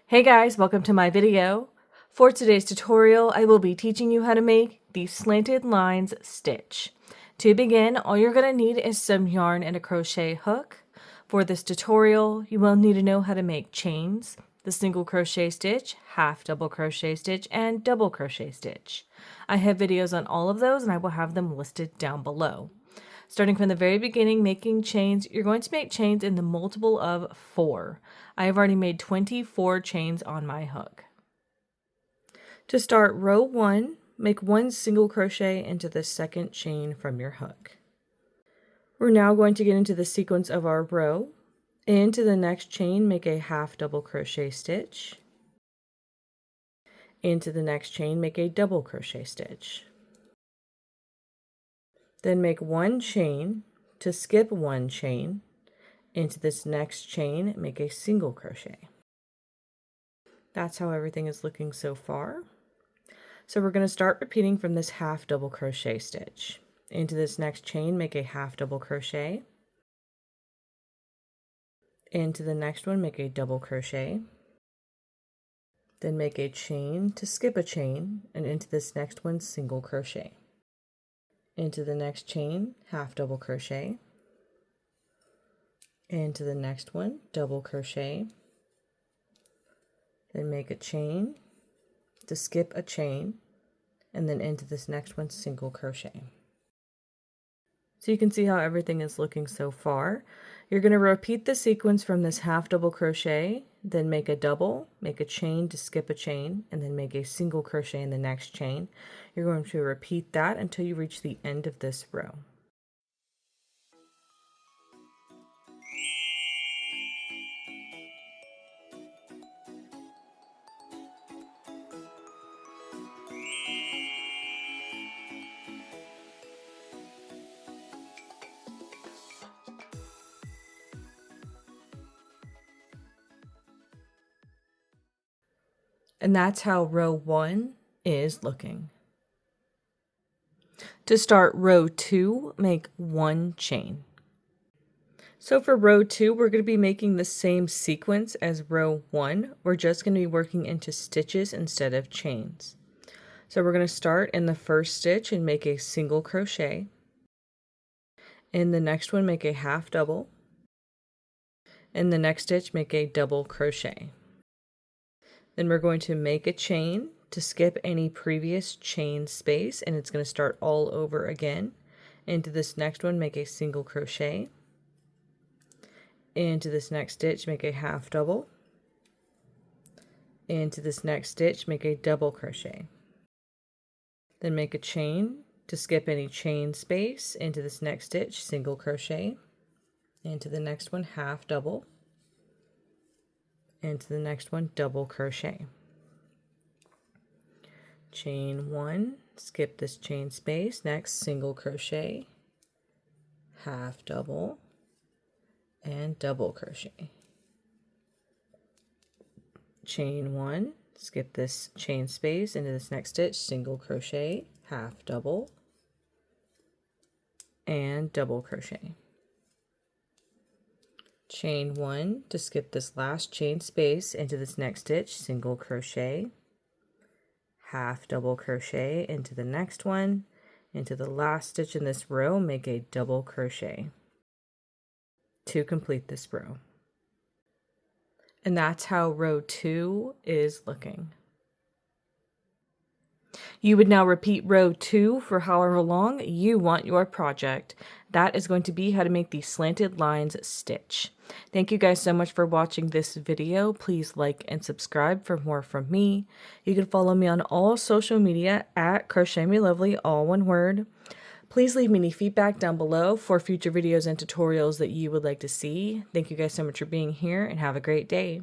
Hey guys, welcome to my video. For today's tutorial, I will be teaching you how to make the slanted lines stitch. To begin, all you're going to need is some yarn and a crochet hook. For this tutorial, you will need to know how to make chains, the single crochet stitch, half double crochet stitch, and double crochet stitch. I have videos on all of those and I will have them listed down below. Starting from the very beginning, making chains, you're going to make chains in the multiple of 4. I have already made 24 chains on my hook. To start row 1, make 1 single crochet into the second chain from your hook. We're now going to get into the sequence of our row. Into the next chain, make a half double crochet stitch. Into the next chain, make a double crochet stitch. Then make 1 chain to skip 1 chain. Into this next chain, make a single crochet. That's how everything is looking so far. So we're going to start repeating from this half double crochet stitch. Into this next chain, make a half double crochet. Into the next one, make a double crochet. Then make a chain to skip a chain, and into this next one, single crochet. Into the next chain, half double crochet. Into the next one, double crochet. Then make a chain to skip a chain, and then into this next one, single crochet. So you can see how everything is looking so far. You're going to repeat the sequence from this half double crochet, then make a double, make a chain to skip a chain, and then make a single crochet in the next chain. You're going to repeat that until you reach the end of this row. And that's how row 1 is looking. To start row 2, make 1 chain. So for row 2, we're going to be making the same sequence as row 1. We're just going to be working into stitches instead of chains. So we're going to start in the first stitch and make a single crochet. In the next one, make a half double. In the next stitch, make a double crochet. Then we're going to make a chain to skip any previous chain space, and it's going to start all over again. Into this next one, make a single crochet. Into this next stitch, make a half double. Into this next stitch, make a double crochet. Then make a chain to skip any chain space. Into this next stitch, single crochet. Into the next one, half double. Into the next one, double crochet. Chain 1, skip this chain space. Next, single crochet, half double, and double crochet. Chain 1, skip this chain space into this next stitch, single crochet, half double, and double crochet. Chain 1 to skip this last chain space into this next stitch, single crochet, half double crochet into the next one, into the last stitch in this row, make a double crochet to complete this row. And that's how row 2 is looking. You would now repeat row 2 for however long you want your project. That is going to be how to make the slanted lines stitch. Thank you guys so much for watching this video. Please like and subscribe for more from me. You can follow me on all social media at crochetmelovely, all one word. Please leave me any feedback down below for future videos and tutorials that you would like to see. Thank you guys so much for being here and have a great day.